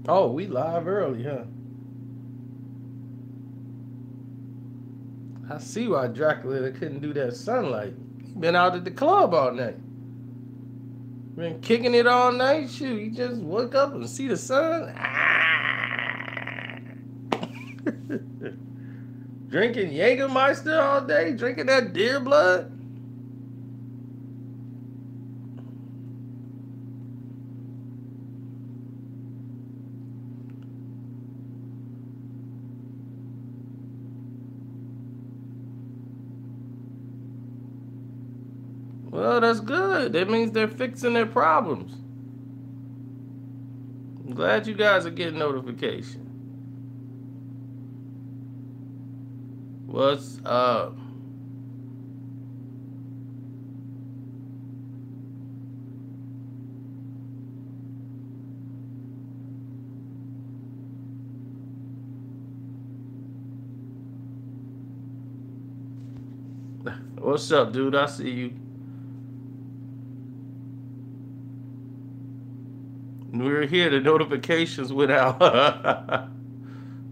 Oh, we live early, huh? I see why Dracula couldn't do that sunlight. He been out at the club all night. Been kicking it all night. Shoot, he just woke up and see the sun. Ah. Drinking Jägermeister all day, drinking that deer blood. Well, that's good. That means they're fixing their problems. I'm glad you guys are getting notification. What's up? What's up, dude? I see you. We're here. The notifications went out.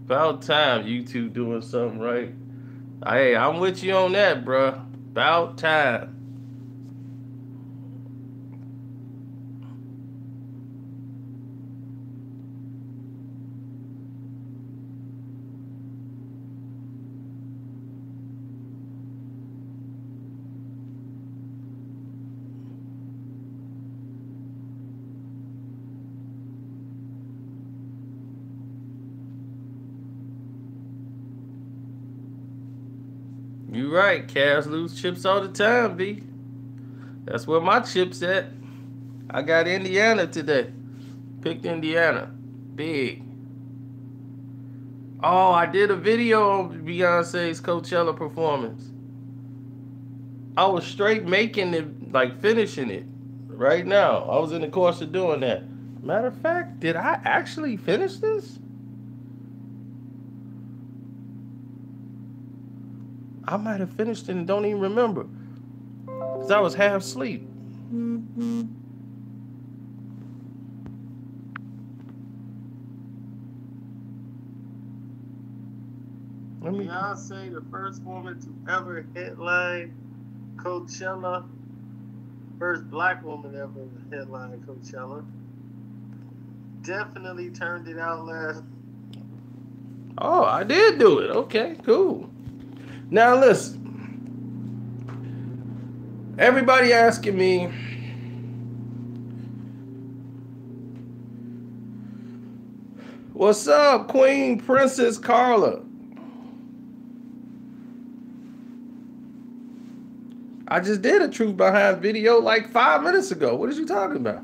About time you two doing something right. Hey, I'm with you on that, bruh. About time. You right. Cavs lose chips all the time, B. That's where my chips at. I got Indiana today. Picked Indiana. Big. Oh, I did a video on Beyonce's Coachella performance. I was straight making it, like finishing it right now. I was in the course of doing that. Matter of fact, did I actually finish this? I might have finished it and don't even remember. Because I was half asleep. Let me. Beyonce, the first woman to ever headline Coachella, first black woman ever headline Coachella. Definitely turned it out last. Oh, I did do it. Okay, cool. Now listen. Everybody asking me, what's up, Queen Princess Carla? I just did a truth behind video like 5 minutes ago. What are you talking about?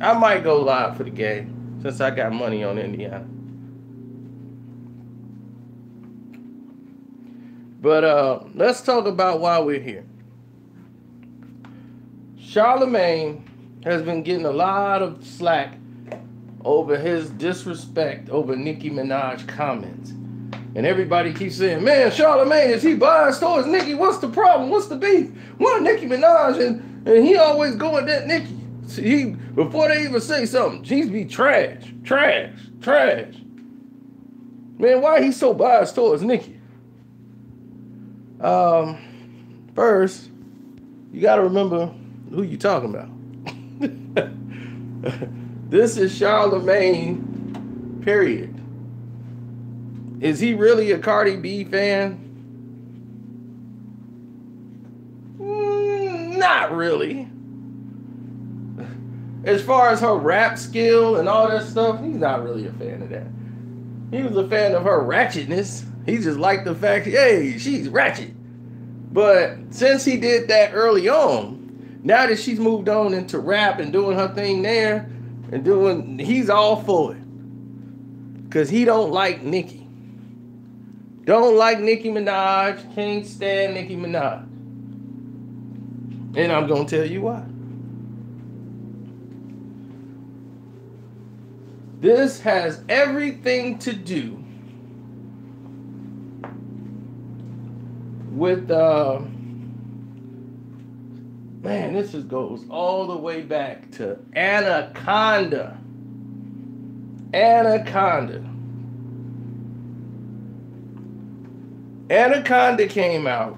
I might go live for the game since I got money on Indiana. But let's talk about why we're here. Charlamagne has been getting a lot of slack over his disrespect over Nicki Minaj comments. And everybody keeps saying, man, Charlamagne, is he biased towards Nicki? What's the problem? What's the beef? One Nicki Minaj, and he always go at that Nicki. He, before they even say something, she's be trash, trash, trash. Man, why he so biased towards Nicki? First, you got to remember who you talking about. This is Charlamagne, period. Is he really a Cardi B fan? Not really. As far as her rap skill and all that stuff, he's not really a fan of that. He was a fan of her ratchetness. He just liked the fact, hey, she's ratchet. But since he did that early on, now that she's moved on into rap and doing her thing there, and he's all for it. Because he don't like Nicki. Don't like Nicki Minaj. Can't stand Nicki Minaj. And I'm going to tell you why. This has everything to do with man, this just goes all the way back to Anaconda. Anaconda came out,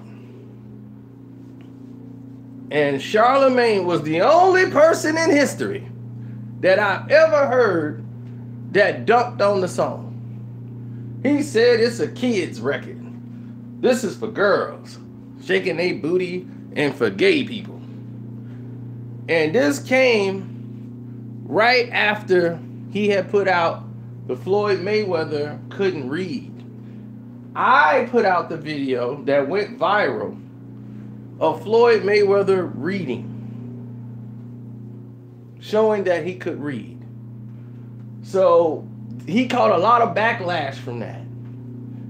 and Charlamagne was the only person in history that I've ever heard that dunked on the song. He said it's a kid's record. This is for girls, shaking their booty, and for gay people. And this came right after he had put out the Floyd Mayweather Couldn't Read. I put out the video that went viral of Floyd Mayweather reading, showing that he could read. So he caught a lot of backlash from that.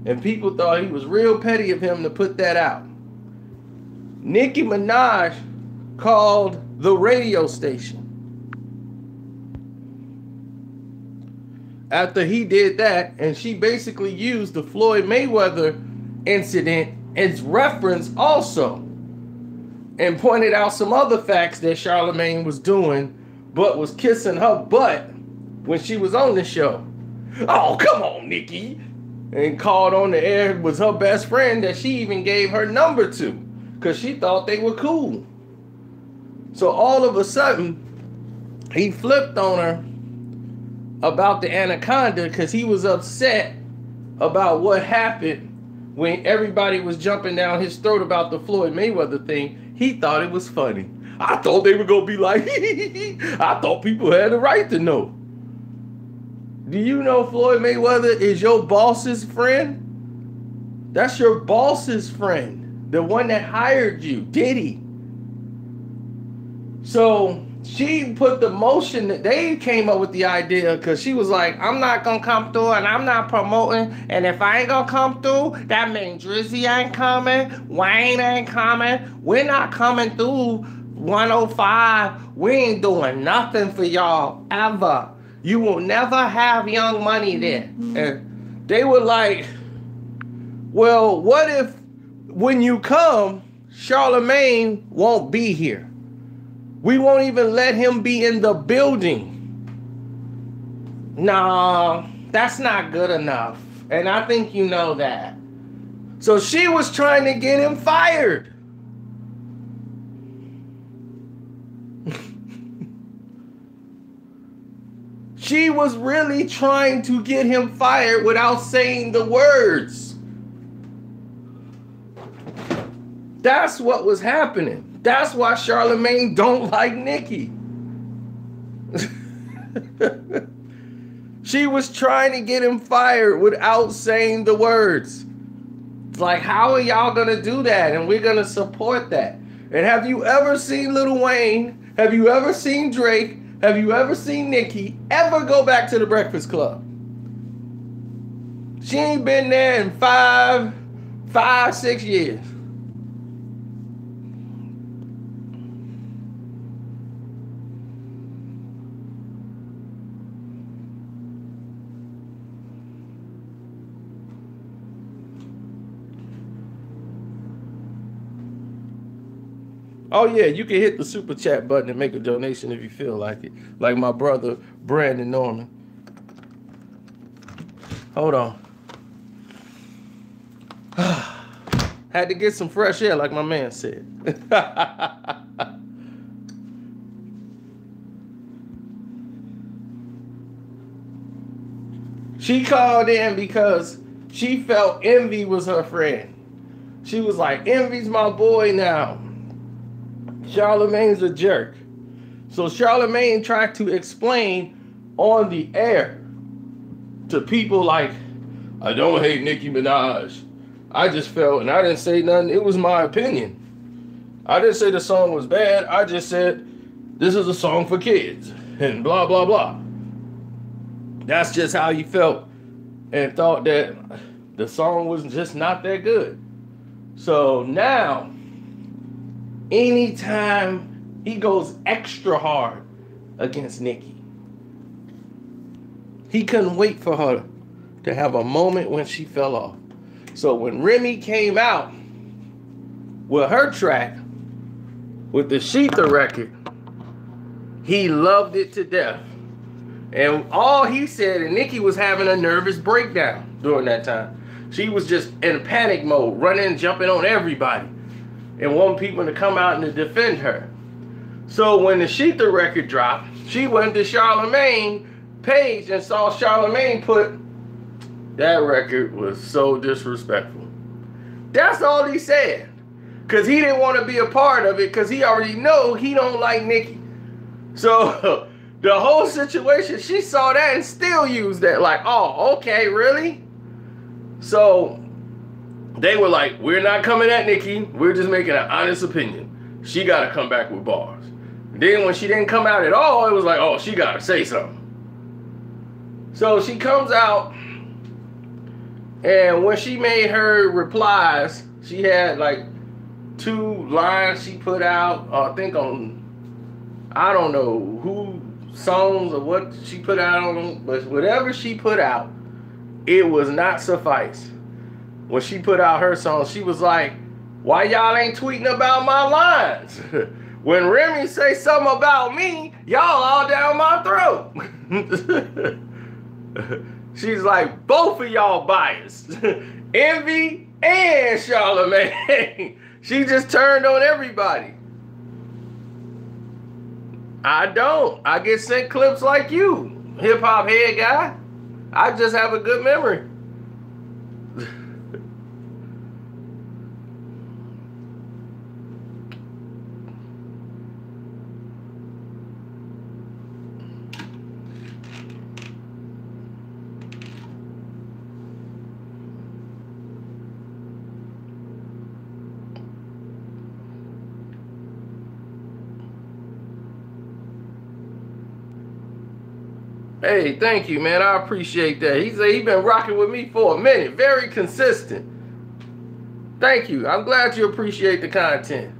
And people thought he was real petty of him to put that out. Nicki Minaj called the radio station after he did that, and she basically used the Floyd Mayweather incident as reference also, and pointed out some other facts that Charlamagne was doing, but was kissing her butt when she was on the show. Oh, come on, Nicki. And called on the air was her best friend that she even gave her number to, because she thought they were cool. So all of a sudden, he flipped on her about the Anaconda because he was upset about what happened when everybody was jumping down his throat about the Floyd Mayweather thing. He thought it was funny. I thought they were going to be like, I thought people had the right to know. Do you know Floyd Mayweather is your boss's friend? That's your boss's friend. The one that hired you, Diddy. So she put the motion that they came up with the idea, because she was like, I'm not going to come through and I'm not promoting. And if I ain't going to come through, that means Drizzy ain't coming. Wayne ain't coming. We're not coming through 105. We ain't doing nothing for y'all ever. You will never have Young Money there. And they were like, well, what if when you come, Charlamagne won't be here? We won't even let him be in the building. No, that's not good enough. And I think you know that. So she was trying to get him fired. She was really trying to get him fired without saying the words. That's what was happening. That's why Charlamagne don't like Nicki. She was trying to get him fired without saying the words. It's like, how are y'all gonna do that? And we're gonna support that. And have you ever seen Lil Wayne? Have you ever seen Drake? Have you ever seen Nicki ever go back to the Breakfast Club? She ain't been there in 6 years. Oh yeah, you can hit the super chat button and make a donation if you feel like it. Like my brother, Brandon Norman. Hold on. Had to get some fresh air, like my man said. She called in because she felt Envy was her friend. She was like, Envy's my boy now. Charlamagne's a jerk. So Charlamagne tried to explain on the air to people like, I don't hate Nicki Minaj. I just felt, and I didn't say nothing, it was my opinion. I didn't say the song was bad. I just said, this is a song for kids, and blah, blah, blah. That's just how he felt, and thought that the song was just not that good. So now, anytime he goes extra hard against Nicki, he couldn't wait for her to have a moment when she fell off. So when Remy came out Well, her track with the Sheetha record, he loved it to death. And all he said, and Nicki was having a nervous breakdown during that time. She was just in panic mode, running, jumping on everybody, and wanting people to come out and to defend her. So when the Sheetha record dropped, she went to Charlamagne page and saw Charlamagne put, that record was so disrespectful. That's all he said. Because he didn't want to be a part of it, because he already know he don't like Nicki. So the whole situation, she saw that and still used that. Like, oh, okay, really? So they were like, we're not coming at Nicki. We're just making an honest opinion. She got to come back with bars. Then when she didn't come out at all, it was like, oh, she got to say something. So she comes out, and when she made her replies, she had like 2 lines she put out, I think on, I don't know who songs or what she put out on them, but whatever she put out, it was not suffice. When she put out her song, she was like, why y'all ain't tweeting about my lines? When Remy say something about me, y'all all down my throat. She's like, both of y'all biased. Envy and Charlamagne. She just turned on everybody. I don't. I get sent clips like you, hip-hop head guy. I just have a good memory. Hey, thank you, man. I appreciate that. He said he's been rocking with me for a minute. Very consistent. Thank you. I'm glad you appreciate the content.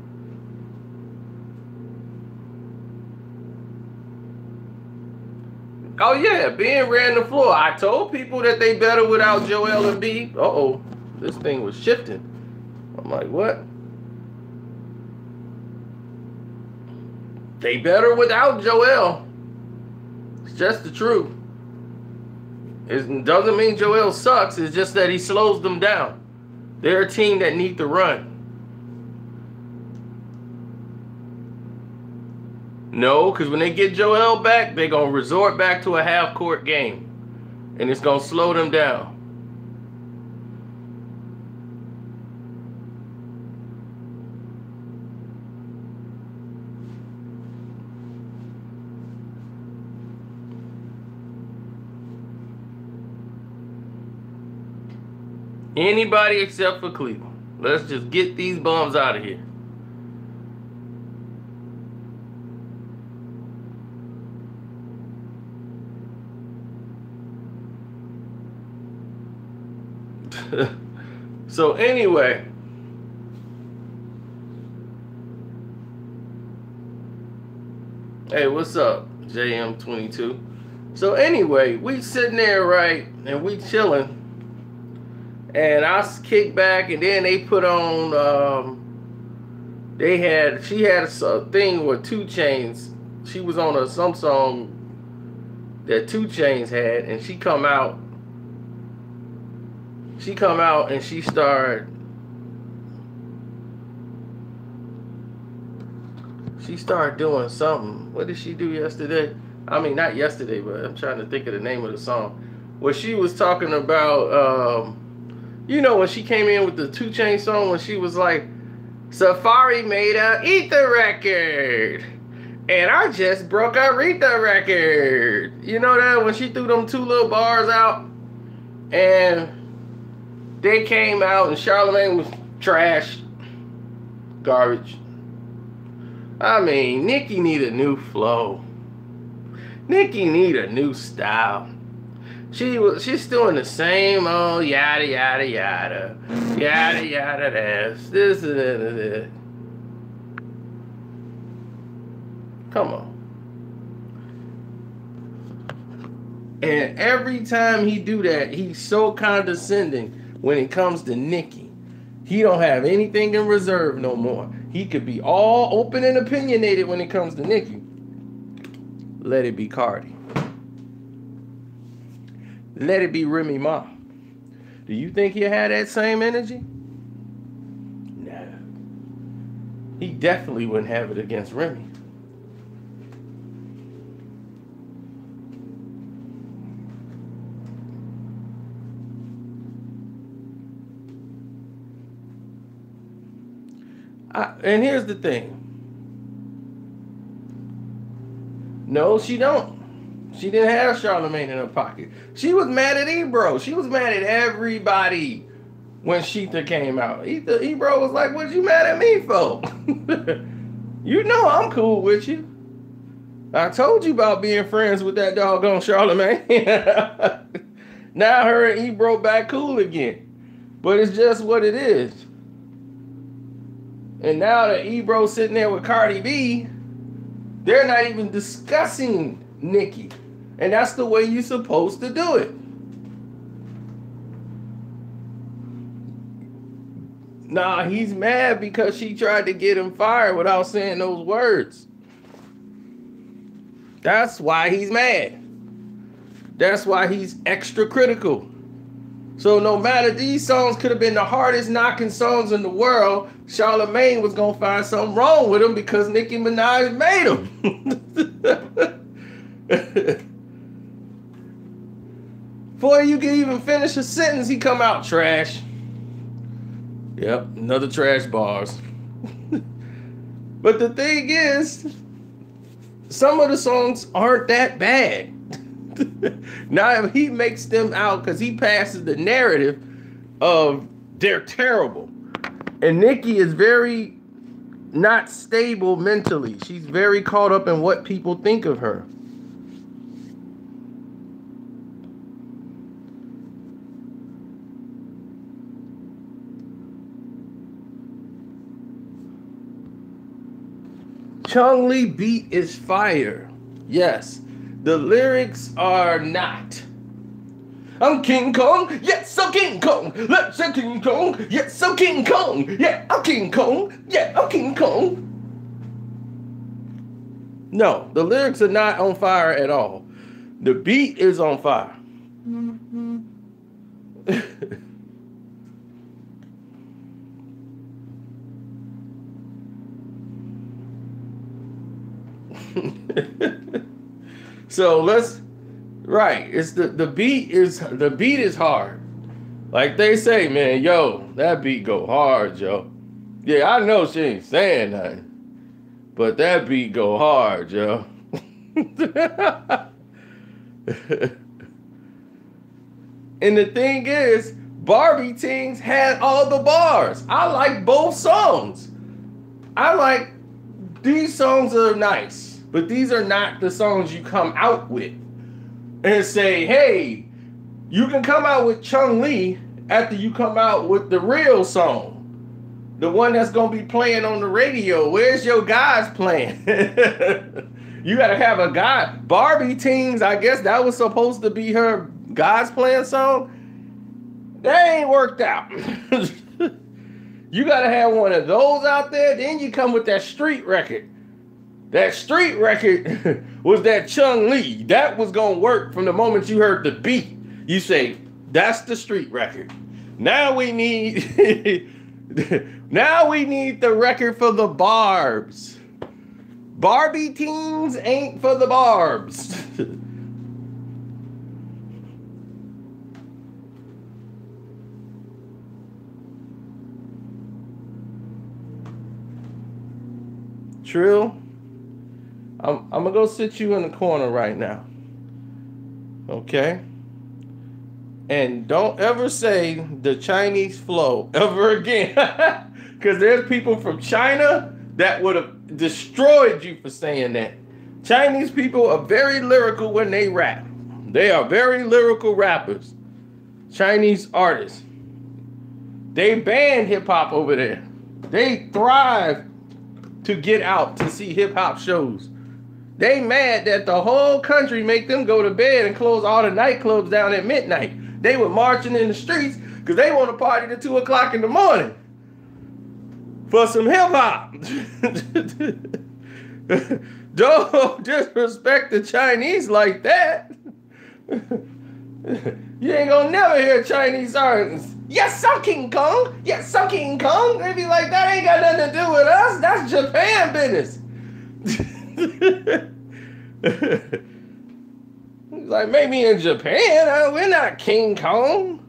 Oh, yeah. Ben ran the floor. I told people that they better without Joel and B. Uh-oh. This thing was shifting. I'm like, what? They better without Joel. Just the truth. It doesn't mean Joel sucks. It's just that he slows them down. They're a team that need to run. No, because when they get Joel back, they're going to resort back to a half-court game. And it's going to slow them down. Anybody except for Cleveland. Let's just get these bums out of here. So anyway, hey, what's up, JM22? So anyway, we sitting there, right, and we chilling. And I kicked back, and then they put on, she had a thing with 2 Chainz. She was on some song that 2 Chainz had, and she come out and she started doing something. What did she do yesterday? I mean, not yesterday, but I'm trying to think of the name of the song. Where she was talking about, you know, when she came in with the 2 Chainz song, when she was like, Safari made a Ether record, and I just broke a Aretha record. You know that? When she threw them 2 little bars out, and they came out, and Charlamagne was trash, garbage. I mean, Nicki need a new flow. Nicki need a new style. She's doing the same old yada yada yada yada yada this and that. Come on. And every time he do that, he's so condescending when it comes to Nicki. He don't have anything in reserve no more. He could be all open and opinionated when it comes to Nicki. Let it be Cardi. Let it be Remy Ma. Do you think he'll have that same energy? No. He definitely wouldn't have it against Remy. And here's the thing. No, she don't. She didn't have Charlamagne in her pocket. She was mad at Ebro. She was mad at everybody when Sheetha came out. Ebro was like, what you mad at me for? You know I'm cool with you. I told you about being friends with that doggone Charlamagne. Now her and Ebro back cool again. But it's just what it is. And now that Ebro's sitting there with Cardi B, they're not even discussing Nicki. And that's the way you're supposed to do it. Nah, he's mad because she tried to get him fired without saying those words. That's why he's mad. That's why he's extra critical. So no matter, these songs could have been the hardest knocking songs in the world, Charlamagne was going to find something wrong with them because Nicki Minaj made them. Before you can even finish a sentence, he come out trash. Yep, another trash bars. But the thing is, some of the songs aren't that bad. Now if he makes them out because he passes the narrative of they're terrible. And Nicki is very not stable mentally. She's very caught up in what people think of her. Chung Lee beat is fire. Yes. The lyrics are not. I'm King Kong. Yes, I'm King Kong. Let's say King Kong. Yes, I'm King Kong. Yeah, I'm King Kong. Yeah, I'm King Kong. No, the lyrics are not on fire at all. The beat is on fire. So let's it's the beat is hard. Like they say, man, yo, that beat go hard, yo. Yeah, I know she ain't saying nothing, but that beat go hard, yo. And the thing is, Barbie Tings had all the bars. I like both songs. I like these songs are nice. But these are not the songs you come out with and say, hey, you can come out with Chung Lee after you come out with the real song. The one that's going to be playing on the radio. Where's your guys playing? You got to have a guy. Barbie Tings, I guess that was supposed to be her guys playing song. That ain't worked out. You got to have one of those out there. Then you come with that street record. That street record was that Chung Lee. That was going to work from the moment you heard the beat. You say, that's the street record. Now we need the record for the barbs. Barbie Teens ain't for the barbs. Trill, I'm going to go sit you in the corner right now. Okay? And don't ever say the Chinese flow ever again. Because there's people from China that would have destroyed you for saying that. Chinese people are very lyrical when they rap. They are very lyrical rappers. Chinese artists. They ban hip-hop over there. They thrive to get out to see hip-hop shows. They mad that the whole country make them go to bed and close all the nightclubs down at midnight. They were marching in the streets because they want to party till 2 o'clock in the morning. for some hip hop. Don't disrespect the Chinese like that. You ain't gonna never hear Chinese artists. Yes, I'm King Kong. Yes, I'm King Kong. They be like, that ain't got nothing to do with us. That's Japan business. Like, maybe in Japan, we're not King Kong.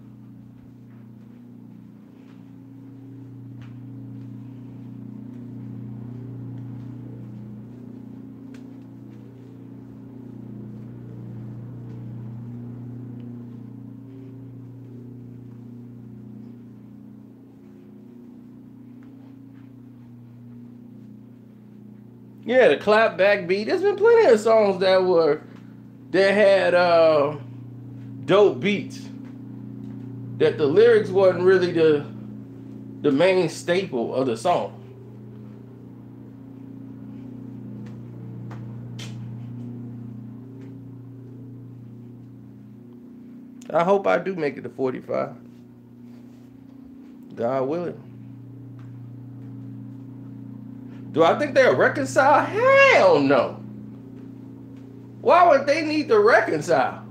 Yeah, the clapback beat. There's been plenty of songs that had dope beats. That the lyrics wasn't really the main staple of the song. I hope I do make it to 45. God willing. Do I think they'll reconcile? Hell no. Why would they need to reconcile?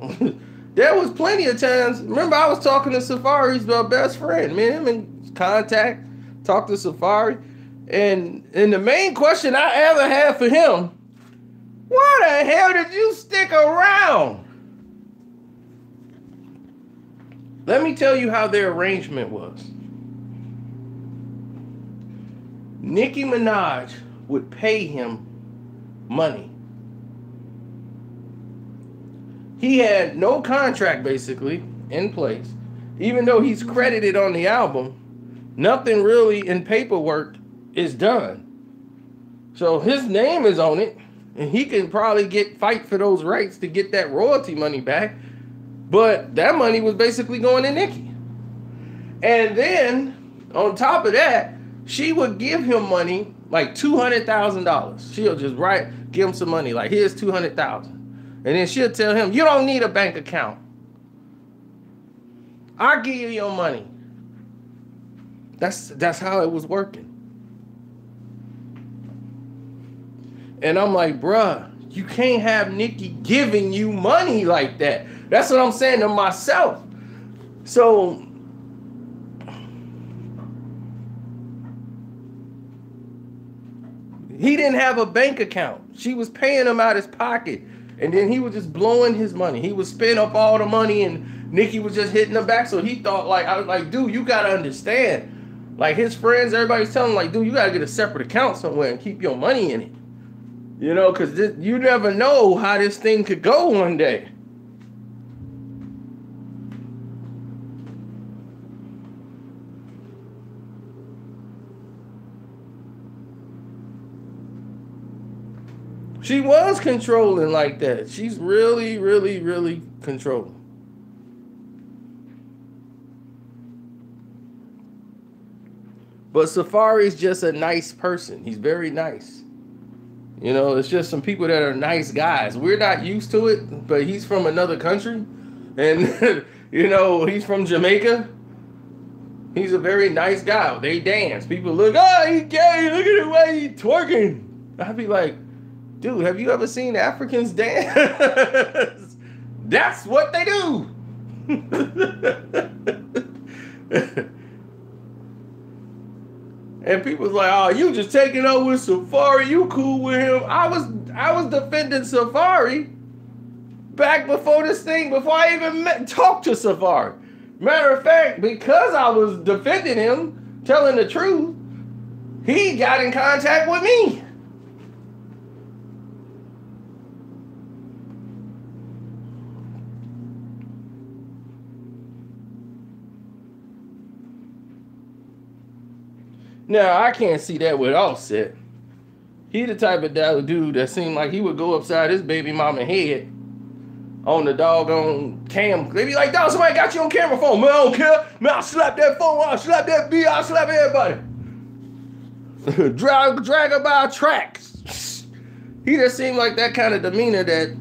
There was plenty of times. Remember, I was talking to Safari's best friend. Me and him in contact. Talked to Safari. And the main question I ever had for him, why the hell did you stick around? Let me tell you how their arrangement was. Nicki Minaj would pay him money. He had no contract basically in place. Even though he's credited on the album, nothing really in paperwork is done. So his name is on it, and he can probably fight for those rights to get that royalty money back. But that money was basically going to Nicki. And then, on top of that, she would give him money, like $200,000. She'll just give him some money, like, here's $200,000. And then she'll tell him, you don't need a bank account. I'll give you your money. That's how it was working. And I'm like, bruh, you can't have Nicki giving you money like that. That's what I'm saying to myself. So he didn't have a bank account. She was paying him out his pocket. And then he was just blowing his money. He would spend up all the money and Nicki was just hitting him back. So he thought, like, I was like, dude, you got to understand. Like, his friends, everybody's telling him, like, dude, you got to get a separate account somewhere and keep your money in it. You know, because you never know how this thing could go one day. She was controlling like that. She's really, really, really controlling. But Safari's just a nice person. He's very nice. You know, it's just some people that are nice guys. We're not used to it, but he's from another country. And, you know, he's from Jamaica. He's a very nice guy. They dance. People look, oh, he's gay. Look at the way he's twerking. I'd be like, dude, have you ever seen Africans dance? That's what they do. And people's like, oh, you just taking over with Safari. You cool with him. I was defending Safari back before this thing, before I even talked to Safari. Matter of fact, because I was defending him, telling the truth, he got in contact with me. Now, I can't see that with Offset. He the type of dude that seemed like he would go upside his baby mama head on the doggone cam. They be like, dog, somebody got you on camera phone. Man, I don't care. Man, I'll slap that phone. I'll slap that beat. I'll slap everybody. drag about tracks. He just seemed like that kind of demeanor that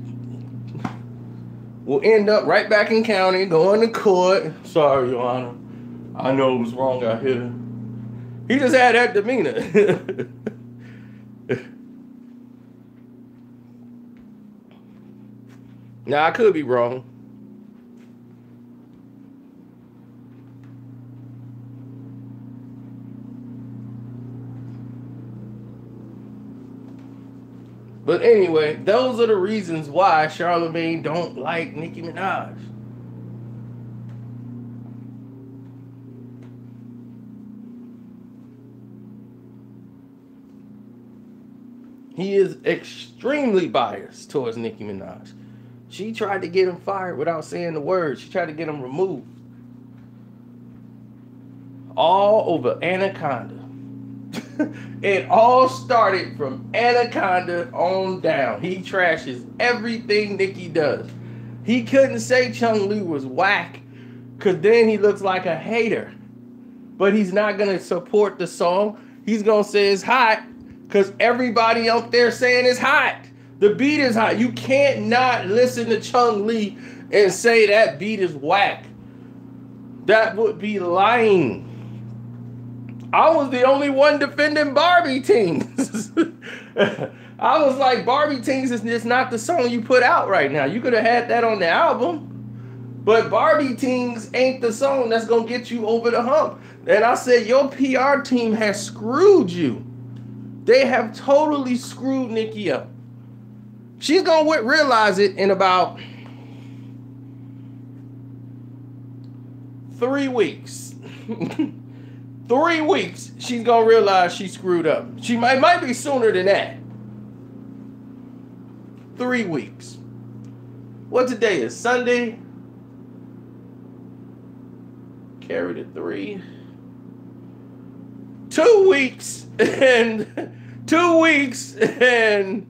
will end up right back in county, going to court. Sorry, Your Honor. I know it was wrong out here. He just had that demeanor. Now, I could be wrong. But anyway, those are the reasons why Charlamagne don't like Nicki Minaj. He is extremely biased towards Nicki Minaj. She tried to get him fired without saying the word. She tried to get him removed. All over Anaconda. It all started from Anaconda on down. He trashes everything Nicki does. He couldn't say Chung Lee was whack because then he looks like a hater. But he's not going to support the song. He's going to say it's hot because everybody out there saying it's hot. The beat is hot. You can't not listen to Chung Lee and say that beat is whack. That would be lying. I was the only one defending Barbie Tings. I was like, Barbie Tings is just not the song you put out right now. You could have had that on the album. But Barbie Tings ain't the song that's going to get you over the hump. And I said, your PR team has screwed you. They have totally screwed Nicki up. She's going to realize it in about 3 weeks. 3 weeks, she's going to realize she screwed up. She might be sooner than that. 3 weeks. What today is? Sunday? Carry the 3. 2 weeks and 2 weeks and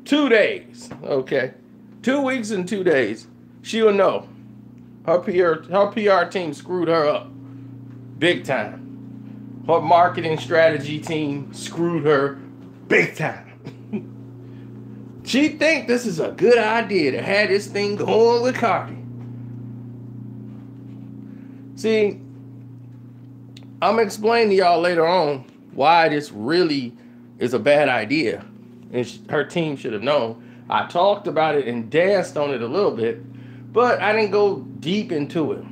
2 days. Okay. 2 weeks and 2 days. She'll know. Her PR team screwed her up. Big time. Her marketing strategy team screwed her big time. She think this is a good idea to have this thing going with Cardi. See, I'm going to explain to y'all later on why this really is a bad idea. And her team should have known. I talked about it and danced on it a little bit, but I didn't go deep into it.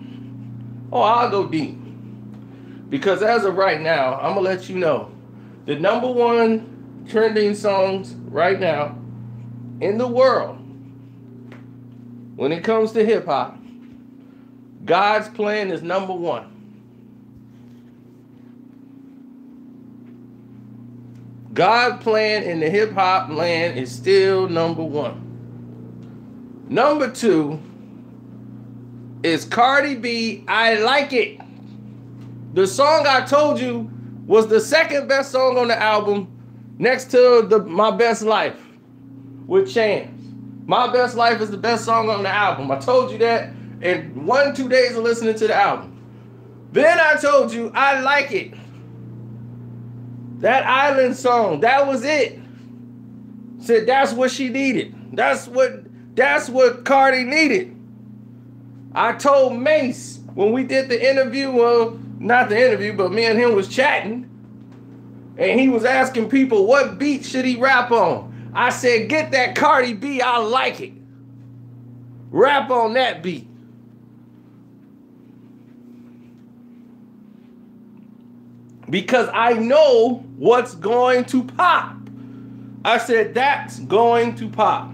Oh, I'll go deep. Because as of right now, I'm going to let you know the #1 trending songs right now in the world when it comes to hip hop, God's Plan is #1. God's Plan in the hip hop land is still #1. #2 is Cardi B, I Like It. The song I told you was the second best song on the album next to My Best Life with Chance. My Best Life is the best song on the album. I told you that in 1-2 days of listening to the album. Then I told you I Like It. That island song, that was it. Said that's what she needed. That's what Cardi needed. I told Mace when we did the interview, well, not the interview, but me and him was chatting, and he was asking people what beat should he rap on. I said, get that Cardi B, I Like It. Rap on that beat. Because I know what's going to pop. I said, that's going to pop.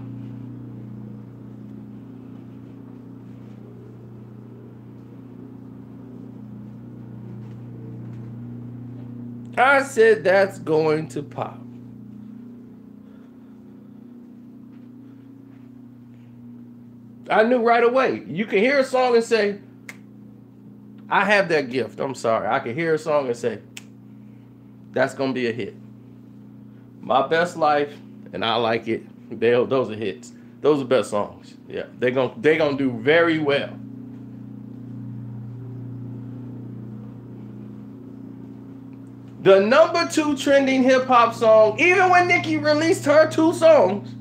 I said, that's going to pop. I knew right away. You can hear a song and say, I have that gift. I'm sorry. I can hear a song and say, that's going to be a hit. My Best Life and I Like It. Those are hits. Those are best songs. Yeah, they're gonna do very well. The #2 trending hip hop song, even when Nicki released her 2 songs,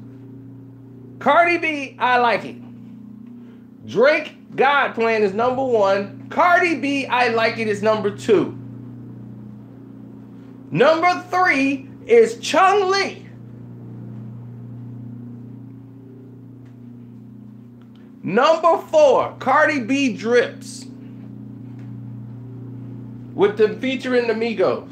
Cardi B, I Like It. Drake, God Plan is #1. Cardi B, I Like It is #2. Number 3 is Chung Lee. Number 4, Cardi B Drips. With them featuring the Migos.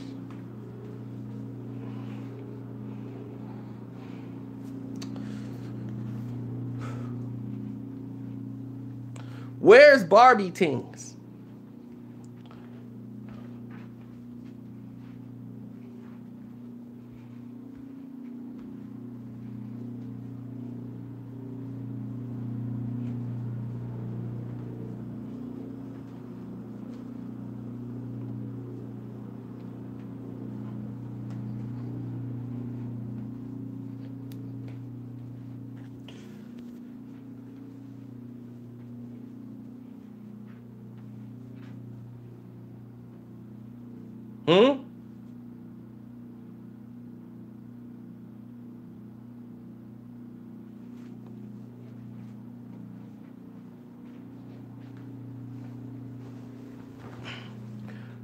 Where's Barbie Tings?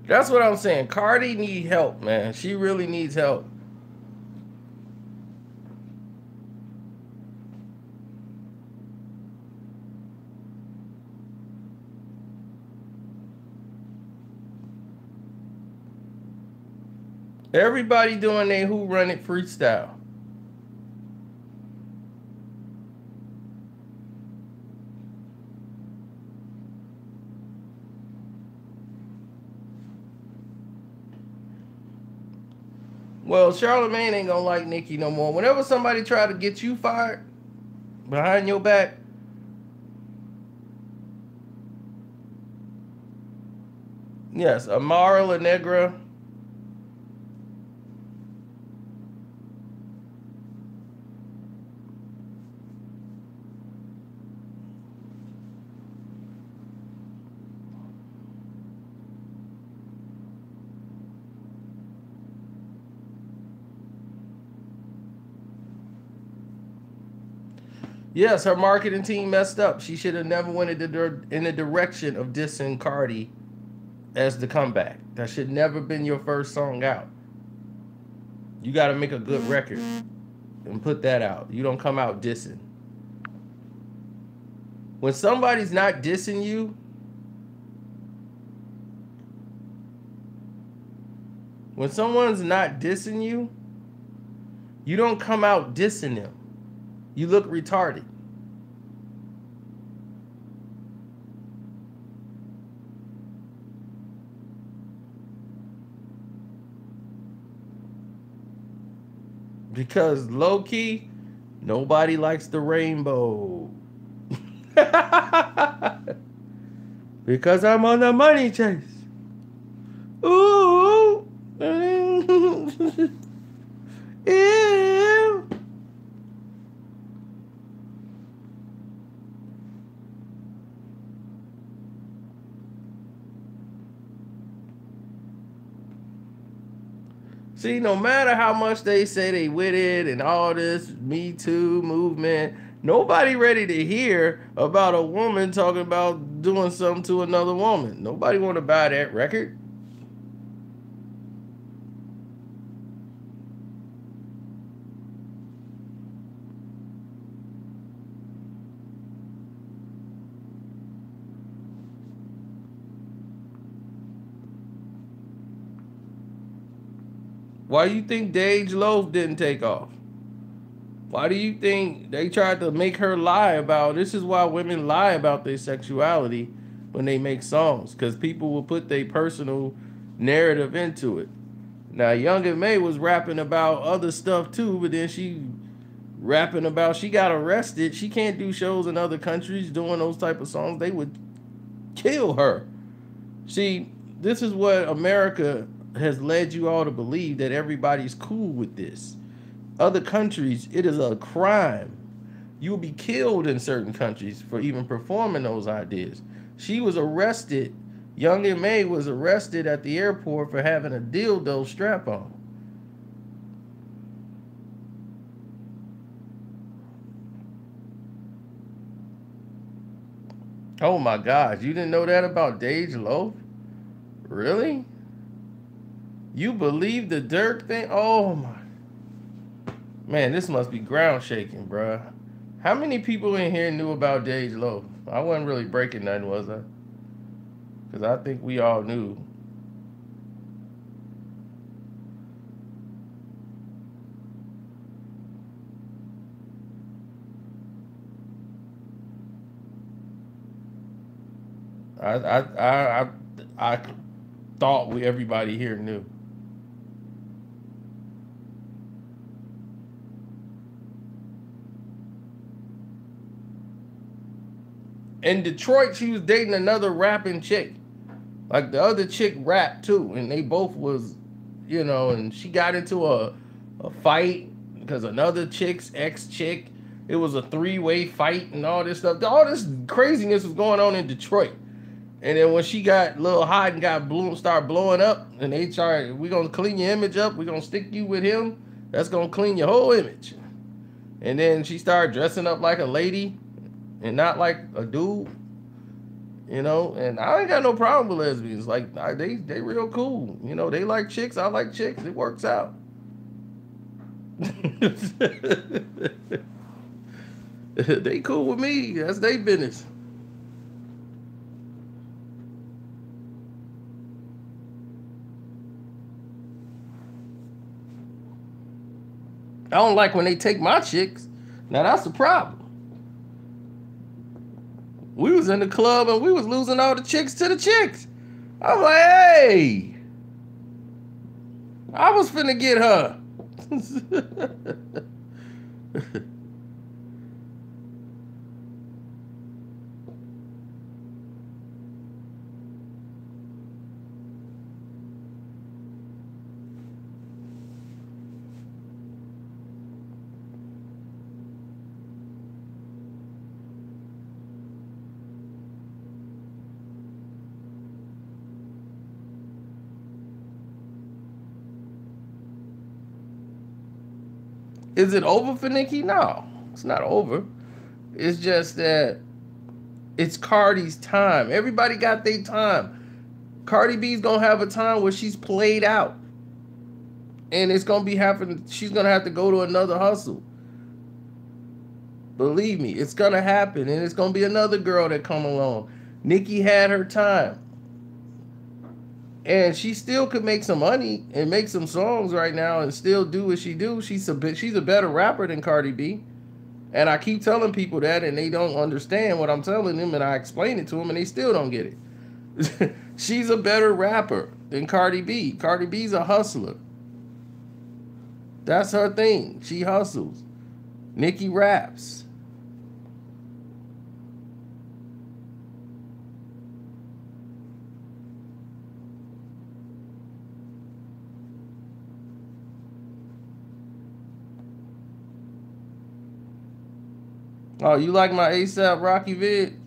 That's what I'm saying. Cardi needs help, man. She really needs help. Everybody doing their Who Run It freestyle. Well, Charlamagne ain't gonna like Nicki no more. Whenever somebody try to get you fired behind your back, yes, Amara La Negra. Yes, her marketing team messed up. She should have never went in the direction of dissing Cardi as the comeback. That should never been your first song out. You got to make a good record and put that out. You don't come out dissing. When somebody's not dissing you, when someone's not dissing you, you don't come out dissing them. You look retarded. Because low-key, nobody likes the rainbow. Because I'm on the money chase. Ooh. Ew. See, no matter how much they say they with it and all this Me Too movement, nobody ready to hear about a woman talking about doing something to another woman. Nobody want to buy that record. Why do you think Dage Loaf didn't take off? Why do you think they tried to make her lie about, this is why women lie about their sexuality when they make songs, because people will put their personal narrative into it. Now, Young and May was rapping about other stuff too, but then she rapping about, she got arrested. She can't do shows in other countries doing those type of songs. They would kill her. See, this is what America has led you all to believe, that everybody's cool with this. Other countries, it is a crime. You will be killed in certain countries for even performing those ideas. She was arrested. Young and May was arrested at the airport for having a dildo strap on. Oh my gosh, you didn't know that about Dage Loaf? Really? You believe the Dirk thing? Oh my. Man, this must be ground shaking, bruh. How many people in here knew about Dej Loaf? I wasn't really breaking nothing, was I? Because I think we all knew. I I I I, I thought everybody here knew. In Detroit, she was dating another rapping chick. Like the other chick rapped too, and they both was, and she got into a fight because another chick's ex chick. It was a three-way fight and all this stuff. All this craziness was going on in Detroit. And then when she got a little hot and started blowing up, and they started, we're gonna clean your image up. We're gonna stick you with him. That's gonna clean your whole image. And then she started dressing up like a lady and not like a dude. And I ain't got no problem with lesbians. Like they real cool. They like chicks. I like chicks. It works out. They cool with me. That's their business. I don't like when they take my chicks. Now that's the problem. We was in the club and we was losing all the chicks to the chicks. I was like, hey, I was finna get her. Is it over for Nicki? No, it's not over. It's just that it's Cardi's time. Everybody got their time. Cardi B's gonna have a time where she's played out. And it's gonna be happening. She's gonna have to go to another hustle. Believe me, it's gonna happen. And it's gonna be another girl that come along. Nicki had her time. And she still could make some money and make some songs right now and still do what she do. She's a better rapper than Cardi B. And I keep telling people that, and they don't understand what I'm telling them, and I explain it to them, and they still don't get it. She's a better rapper than Cardi B. Cardi B's a hustler. That's her thing. She hustles. Nicki raps. Oh, you like my ASAP Rocky vid?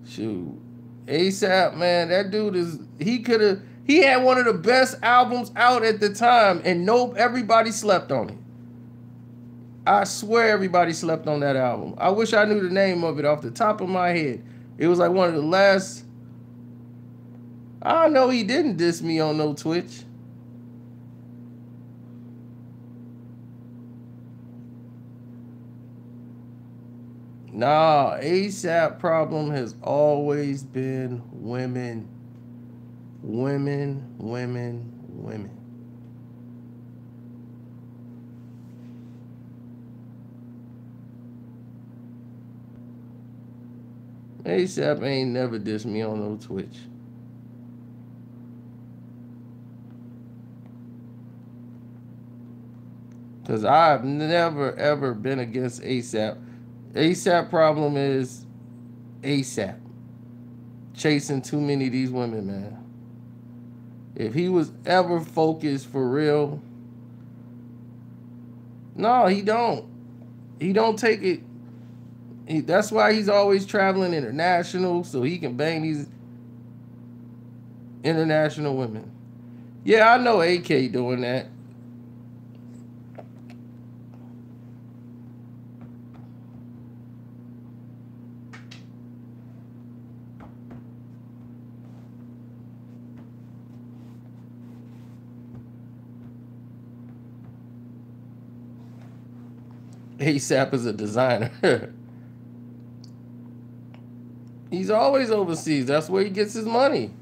Shoot. ASAP, man, that dude he had one of the best albums out at the time, and everybody slept on it. I swear everybody slept on that album. I wish I knew the name of it off the top of my head. It was like one of the last. I know he didn't diss me on no Twitch. Nah, ASAP problem has always been women. Women, women, women. ASAP ain't never dissed me on no Twitch. Because I've never, ever been against ASAP. ASAP problem is ASAP. Chasing too many of these women, man. If he was ever focused for real, no, he don't. He don't take it. That's why he's always traveling international, so he can bang these international women. Yeah, I know AK doing that. ASAP is a designer. He's always overseas. That's where he gets his money.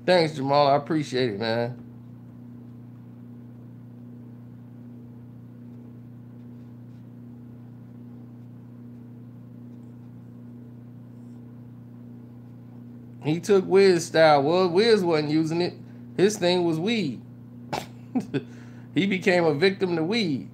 Thanks, Jamal. I appreciate it, man. He took Wiz style. Well, Wiz wasn't using it. His thing was weed. He became a victim to weed.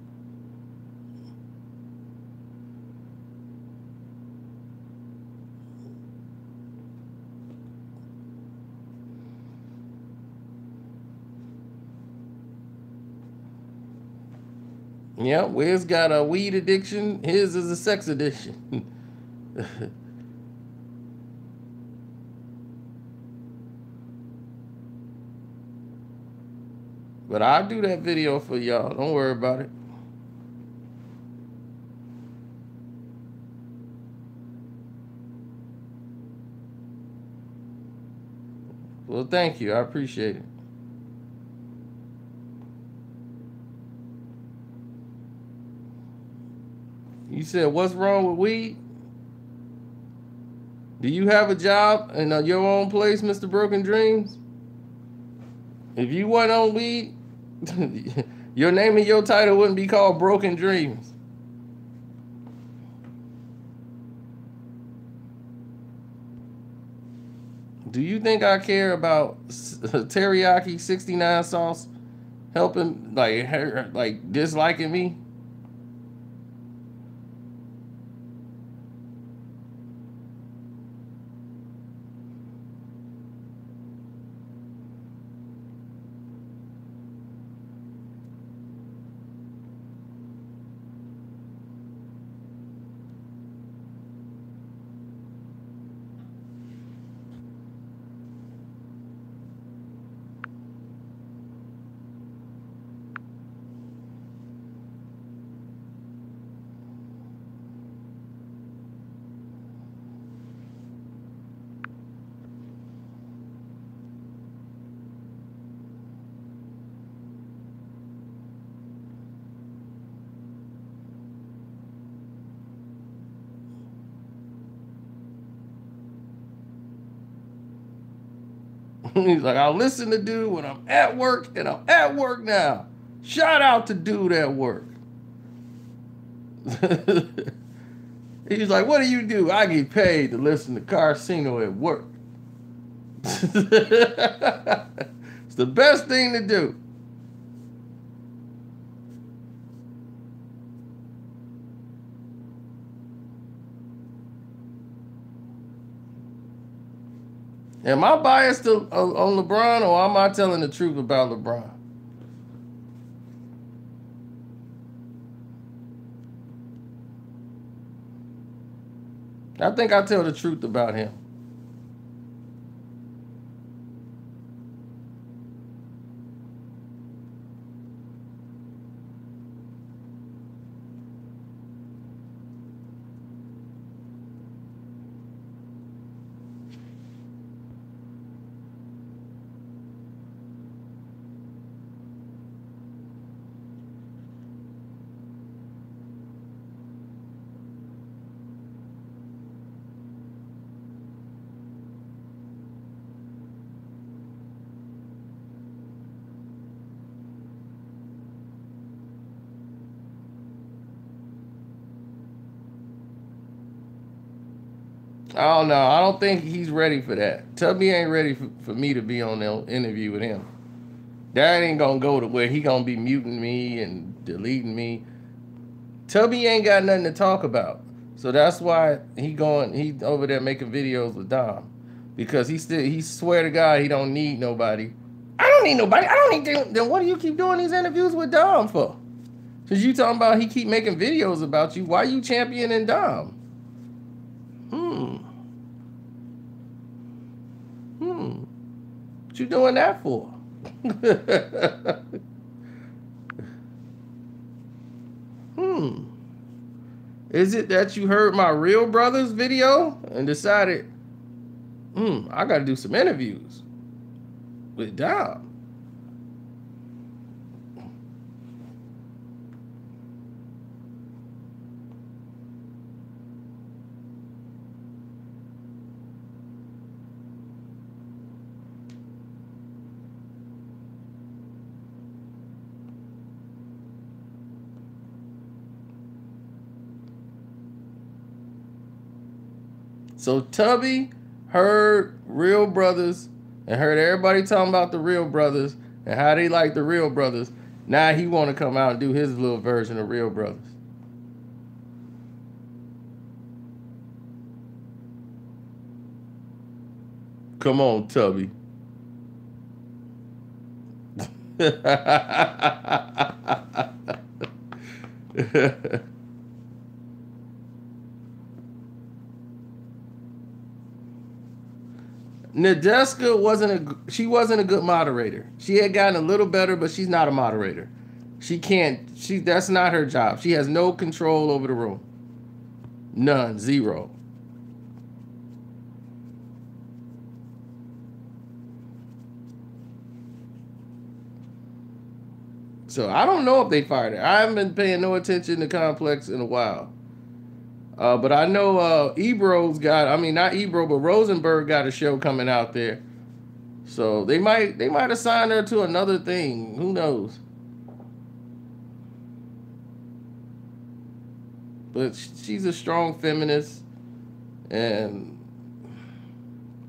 Yeah, Wiz got a weed addiction. His is a sex addiction. But I'll do that video for y'all. Don't worry about it. Well, thank you. I appreciate it. You said, what's wrong with weed? Do you have a job in your own place, Mr. Broken Dreams? If you weren't on weed, your name and your title wouldn't be called Broken Dreams. Do you think I care about teriyaki 69 sauce helping, like disliking me? He's like, I'll listen to dude when I'm at work, and I'm at work now. Shout out to dude at work. He's like, what do you do? I get paid to listen to Carcino at work. It's the best thing to do. Am I biased on LeBron, or am I telling the truth about LeBron? I think I tell the truth about him. I don't know. I don't think he's ready for that. Tubby ain't ready for me to be on the interview with him. That ain't gonna go to where he gonna be muting me and deleting me. Tubby ain't got nothing to talk about. So that's why he over there making videos with Dom. Because he swear to God he don't need nobody. I don't need nobody. I don't need then what do you keep doing these interviews with Dom for? Cause you talking about he keep making videos about you. Why you championing Dom? What you doing that for? Is it that you heard my Real Brothers video and decided, I got to do some interviews with Dom? So Tubby heard Real Brothers and heard everybody talking about the Real Brothers and how they like the Real Brothers. Now he want to come out and do his little version of Real Brothers. Come on, Tubby. Nadeska wasn't a good moderator. She had gotten a little better, but she's not a moderator. That's not her job. She has no control over the room. None, zero. So I don't know if they fired her. I haven't been paying no attention to Complex in a while. But I know not Ebro, but Rosenberg got a show coming out there. So they might assign her to another thing. Who knows? But she's a strong feminist, and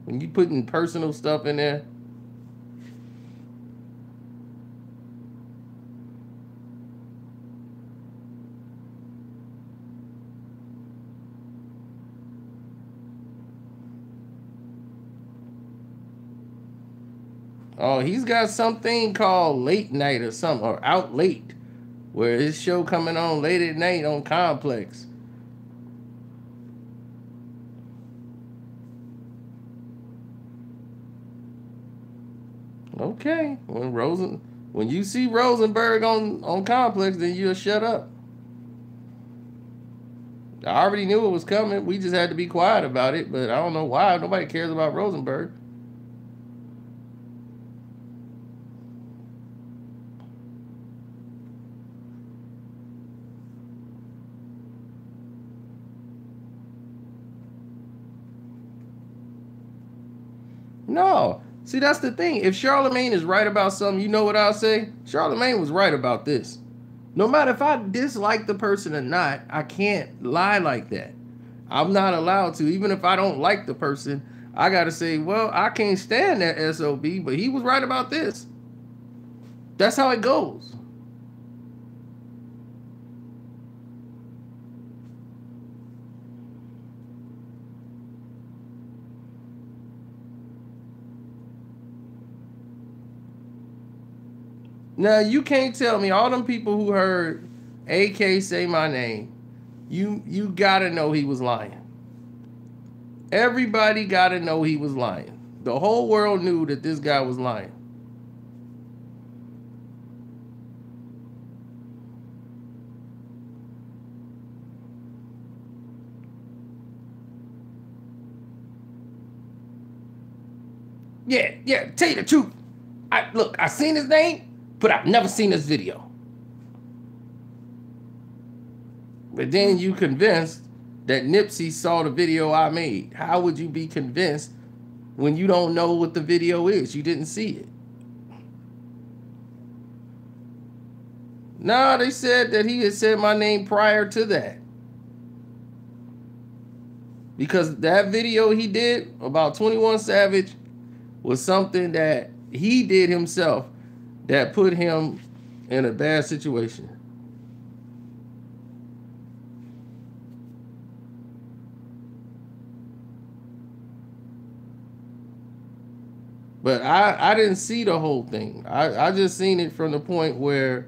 when you putting personal stuff in there, oh, he's got something called Late Night or something, or Out Late, where his show coming on late at night on Complex. Okay, when you see Rosenberg on Complex, then you'll shut up. I already knew it was coming. We just had to be quiet about it, but I don't know why. Nobody cares about Rosenberg. No. See, that's the thing. If Charlamagne is right about something, you know what I'll say? Charlamagne was right about this. No matter if I dislike the person or not, I can't lie like that. I'm not allowed to. Even if I don't like the person, I got to say, well, I can't stand that SOB, but he was right about this. That's how it goes. Now, you can't tell me all them people who heard AK say my name, you got to know he was lying. Everybody got to know he was lying. The whole world knew that this guy was lying. Yeah, tell you the truth. I seen his name, but I've never seen this video. But then you convinced that Nipsey saw the video I made. How would you be convinced when you don't know what the video is? You didn't see it. No, they said that he had said my name prior to that. Because that video he did about 21 Savage was something that he did himself that put him in a bad situation. But I didn't see the whole thing. I just seen it from the point where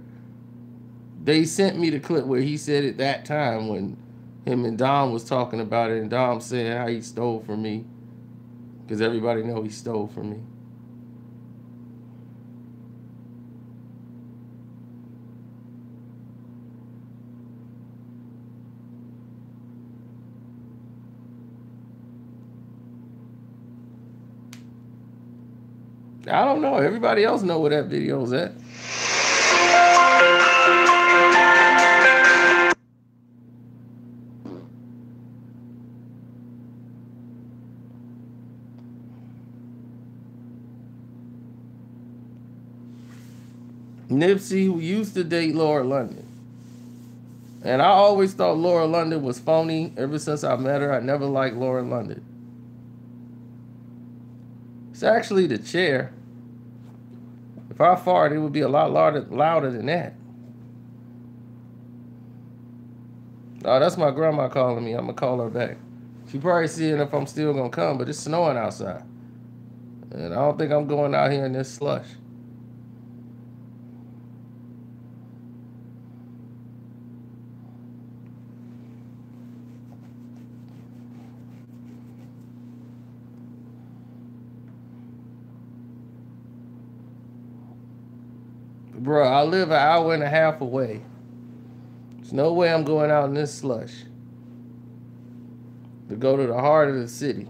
they sent me the clip where he said at that time when him and Dom was talking about it, and Dom said how he stole from me. Because everybody know he stole from me. I don't know. Everybody else know where that video's at. Nipsey, who used to date Laura London. And I always thought Laura London was phony. Ever since I met her, I never liked Laura London. It's actually the chair. If I fart, it would be a lot louder than that. Oh, that's my grandma calling me. I'm going to call her back. She probably seeing if I'm still going to come, but it's snowing outside. And I don't think I'm going out here in this slush. Bro, I live an hour and a half away. There's no way I'm going out in this slush to go to the heart of the city.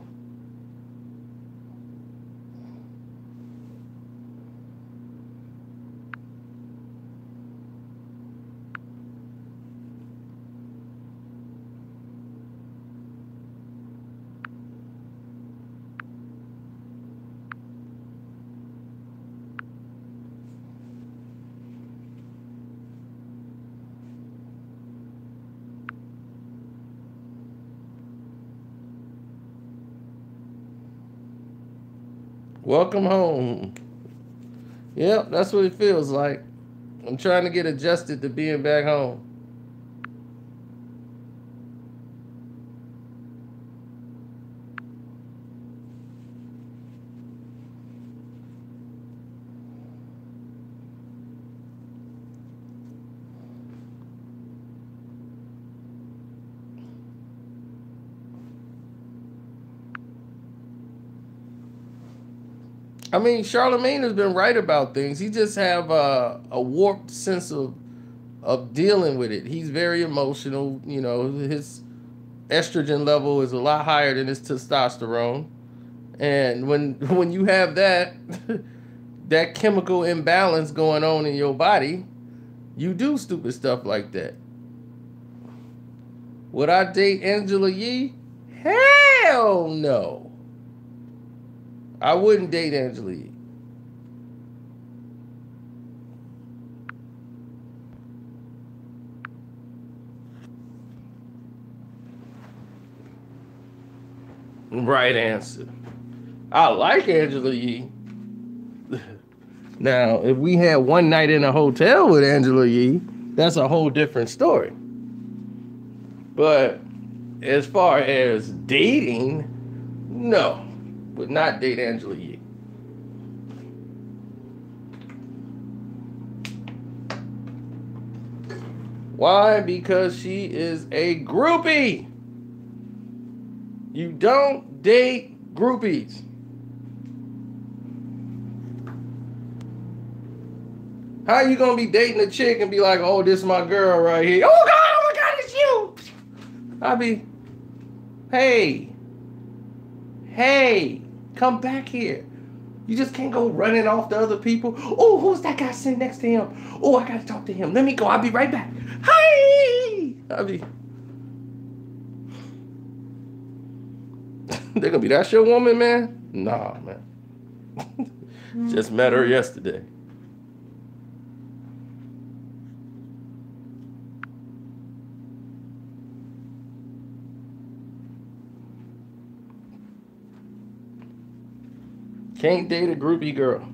Welcome home. Yep, that's what it feels like. I'm trying to get adjusted to being back home. I mean, Charlamagne has been right about things. He just have a warped sense of dealing with it. He's very emotional. You know, his estrogen level is a lot higher than his testosterone. And when you have that that chemical imbalance going on in your body, you do stupid stuff like that. Would I date Angela Yee? Hell no. I wouldn't date Angela Yee. Right answer. I like Angela Yee. Now, if we had one night in a hotel with Angela Yee, that's a whole different story. But as far as dating, no. Would not date Angela Yee. Why? Because she is a groupie. You don't date groupies. How you gonna be dating a chick and be like, oh, this is my girl right here. Oh my God, it's you. I'll be, hey, come back here. You just can't go running off to other people. Oh, who's that guy sitting next to him? Oh, I gotta talk to him. Let me go. I'll be right back. Hi. I'll be. They're gonna be, that's your woman, man? Nah, man. Just met her yesterday. Can't date a groupie girl.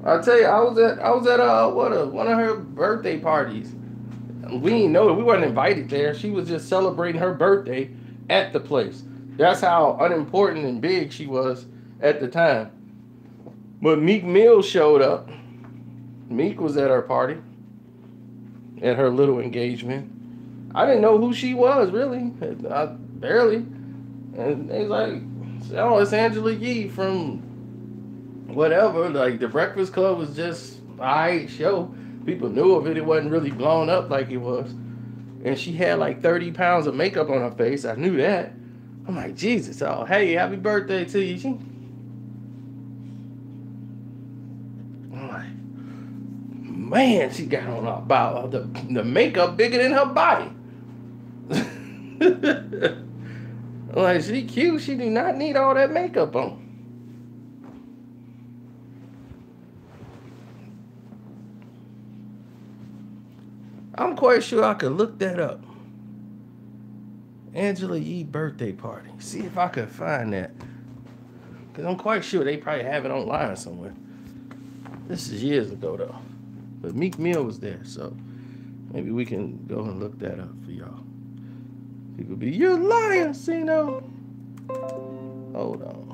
I'll tell you, I was at one of her birthday parties. We didn't know it. We weren't invited there. She was just celebrating her birthday at the place. That's how unimportant and big she was at the time. But Meek Mill showed up. Meek was at her party, at her little engagement. I didn't know who she was, really. Barely. And they was like, oh, it's Angela Yee from whatever. Like, the Breakfast Club was just an alright show. People knew of it. It wasn't really blown up like it was. And she had like 30 pounds of makeup on her face. I knew that. I'm like, Jesus, oh, hey, happy birthday to you. I'm like, man, she got on about the makeup bigger than her body. I'm like, she cute. She do not need all that makeup on. I'm quite sure I could look that up. Angela Yee birthday party. See if I could find that. Because I'm quite sure they probably have it online somewhere. This is years ago, though. But Meek Mill was there, so maybe we can go and look that up for y'all. People be, you're lying, Cino. Hold on.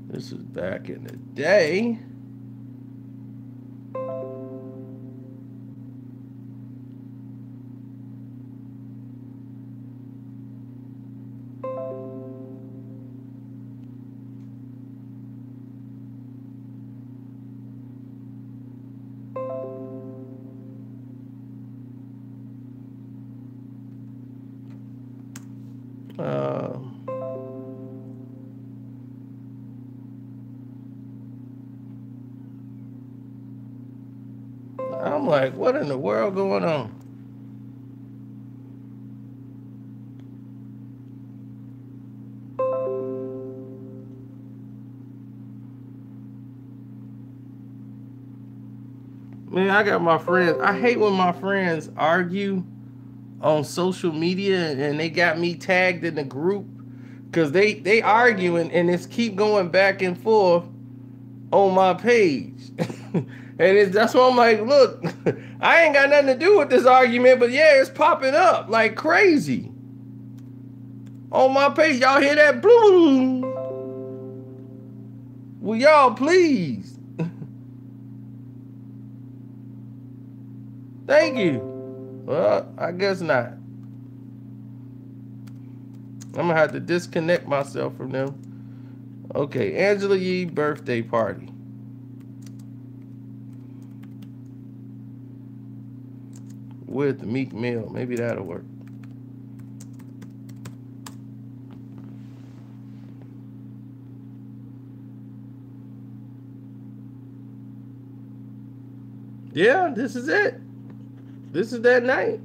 This is back in the day. I'm like, what in the world going on? Man, I got my friends. I hate when my friends argue on social media and they got me tagged in the group because they arguing and it's keep going back and forth on my page. And that's why I'm like, look, I ain't got nothing to do with this argument, but yeah, it's popping up like crazy. On my page, y'all hear that? Boom. Will y'all please? Thank you. Well, I guess not. I'm gonna have to disconnect myself from them. Okay, Angela Yee birthday party. With Meek Mill. Maybe that'll work. Yeah, this is it. This is that night.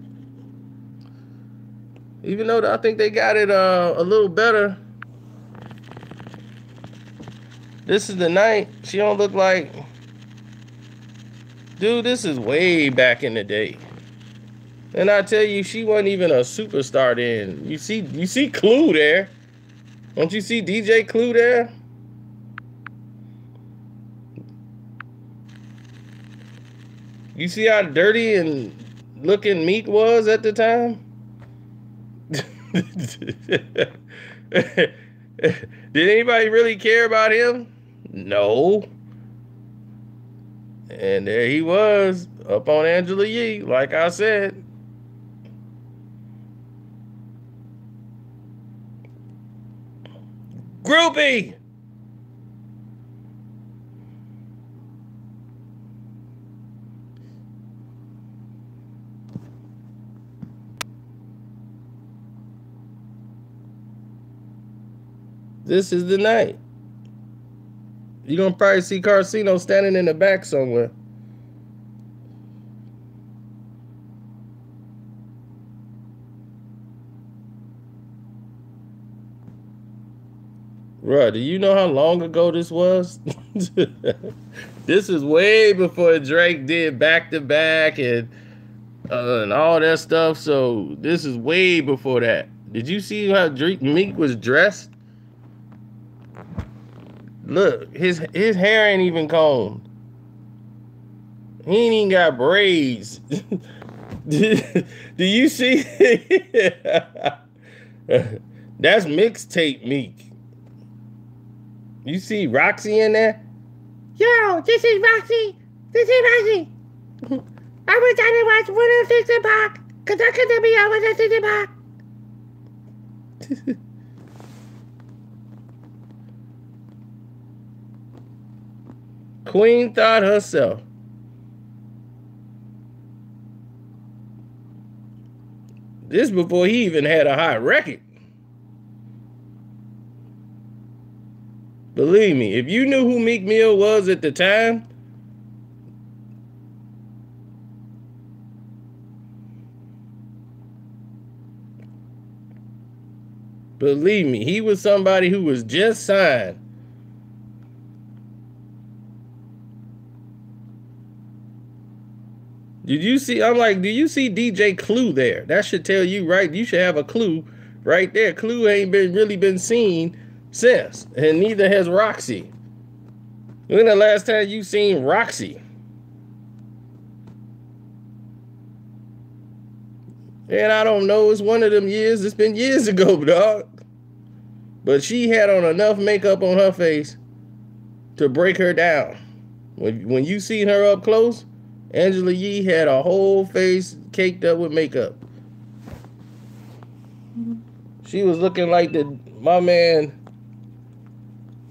Even though I think they got it a little better. This is the night. She don't look like... Dude, this is way back in the day. And I tell you, she wasn't even a superstar then. You see Clue there. Don't you see DJ Clue there? You see how dirty and looking Meek was at the time? Did anybody really care about him? No. And there he was, up on Angela Yee, like I said. Groupie! This is the night. You're going to probably see Carcino standing in the back somewhere. Bruh, do you know how long ago this was? This is way before Drake did back-to-back and all that stuff. So this is way before that. Did you see how Meek was dressed? Look, his hair ain't even combed. He ain't even got braids. Do you see? That's mixtape Meek. You see Roxy in there? Yo, this is Roxy. This is Roxy. I was trying to watch 106 in Park because I couldn't be on 106 in Park. Queen thought herself. This before he even had a hot record. Believe me, if you knew who Meek Mill was at the time, believe me, he was somebody who was just signed. Did you see? I'm like, do you see DJ Clue there? That should tell you, right? You should have a clue right there. Clue ain't really been seen since, and neither has Roxy. When the last time you seen Roxy? And I don't know. It's one of them years. It's been years ago, dog. But she had on enough makeup on her face to break her down. When you seen her up close, Angela Yee had a whole face caked up with makeup. She was looking like my man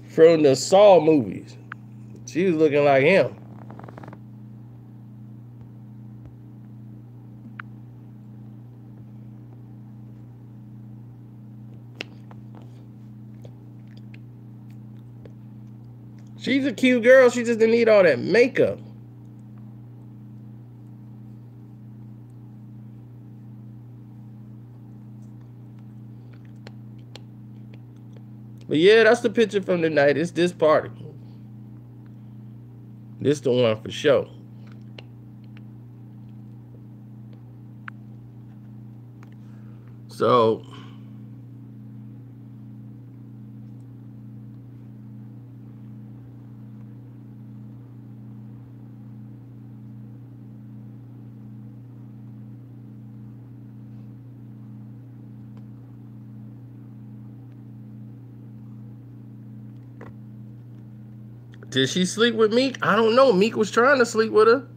from the Saw movies. She was looking like him. She's a cute girl. She just didn't need all that makeup. But yeah, that's the picture from the night. It's this party. This the one for sure. So did she sleep with Meek? I don't know. Meek was trying to sleep with her.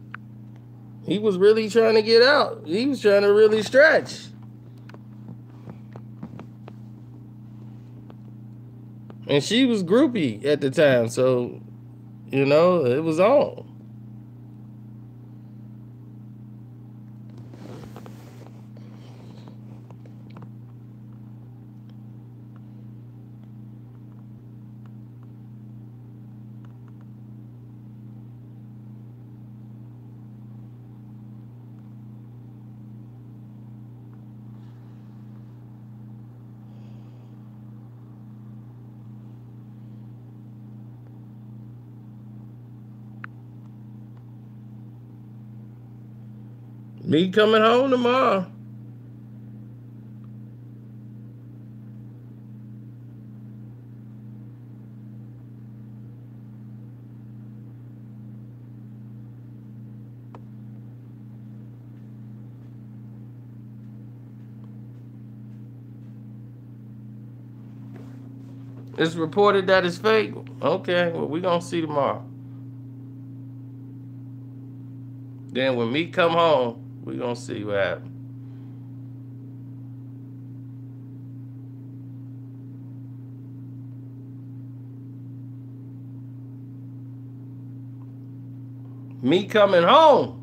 He was really trying to get out. He was trying to really stretch. And she was groupie at the time, so, you know, it was on. Me coming home tomorrow. It's reported that it's fake. Okay, well, we're going to see tomorrow. Then when me come home, we're going to see what happens. Me coming home.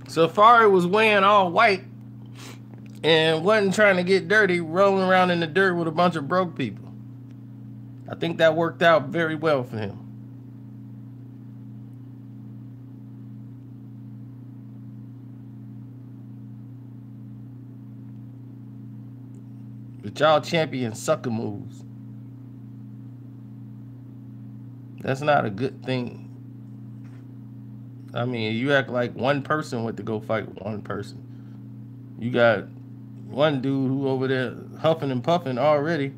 Safari was wearing all white and wasn't trying to get dirty, rolling around in the dirt with a bunch of broke people. I think that worked out very well for him. But y'all champion sucker moves. That's not a good thing. I mean, you act like one person went to go fight one person. You got one dude who over there huffing and puffing already.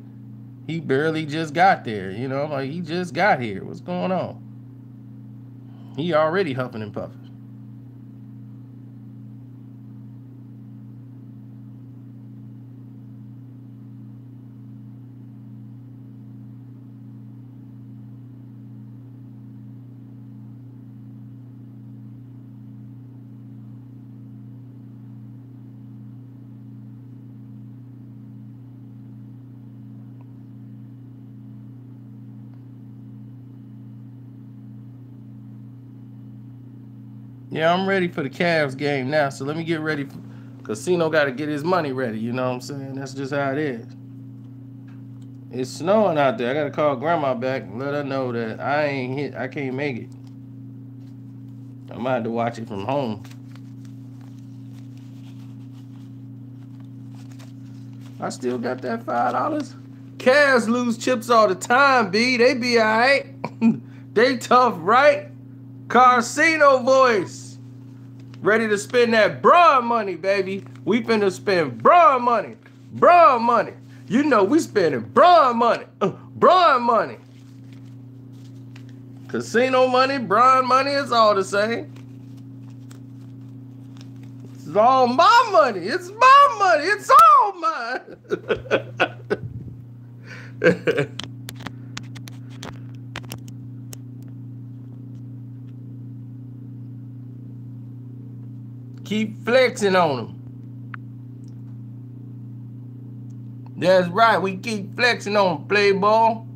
He barely just got there, you know? Like, he just got here. What's going on? He already huffing and puffing. Yeah, I'm ready for the Cavs game now. So let me get ready. Casino got to get his money ready. You know what I'm saying? That's just how it is. It's snowing out there. I got to call grandma back and let her know that I can't make it. I might have to watch it from home. I still got that $5. Cavs lose chips all the time, B. They be all right. They tough, right? Casino voice. Ready to spend that broad money, baby. We finna spend broad money. Broad money. You know we spending broad money. Broad money. Casino money, broad money, it's all the same. It's all my money. It's my money. It's all mine. Keep flexing on them. That's right. We keep flexing on them, Playboy.